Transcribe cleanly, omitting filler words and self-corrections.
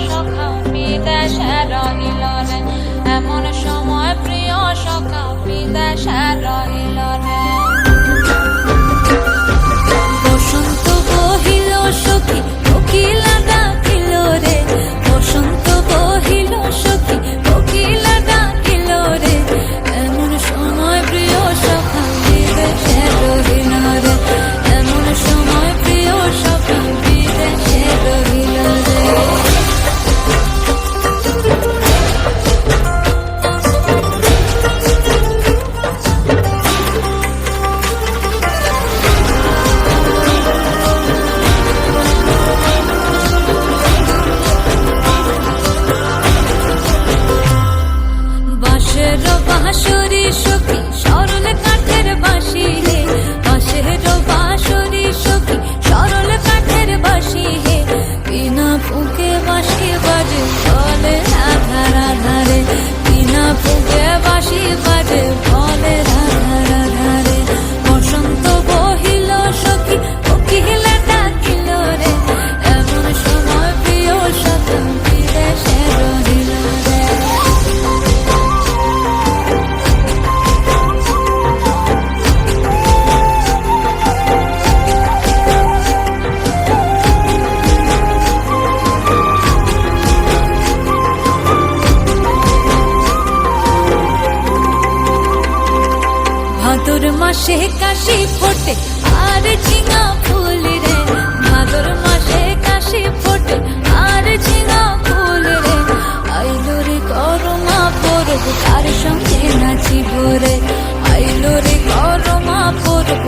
সখা বিদেশে রহিল রে, এমন সময় প্রিয় সখা বিদেশে রহিল রে। বসন্ত বহিল সখী কোকিলা ডাকিল রে, বসন্ত বহিল সখী কোকিলা ডাকিল রে, এমন সময় প্রিয় সখা বিদেশে রহিল রে, এমন সময় প্রিয় সখা বিদেশে রহিল রে। বাঁশের বাঁশরি সখী সরল কাঠের বাঁশি হে, বাঁশের বাঁশরি সখী সরল কাঠের বাঁশি হে, বিনা ফুঁকে বাঁশি বাজে বলে রাধা রাধা রে, বিনা ফুঁকে বাঁশি বাজে বলে রাধা রাধা রে। বসন্ত বহিল সখী কোকিলা ডাকিল রে, এমন সময় প্রিয় সখা বিদেশে রহিল রে। ভাদর মাসে কাশি ফোটে আর ঝিঙা ফুল রে, ভাদর মাসে কাশি ফোটে আর ঝিঙা ফুল রে, আইলো রে করমা পরব কার সঙ্গে নাচিব রে, আইলো রে করমা পরব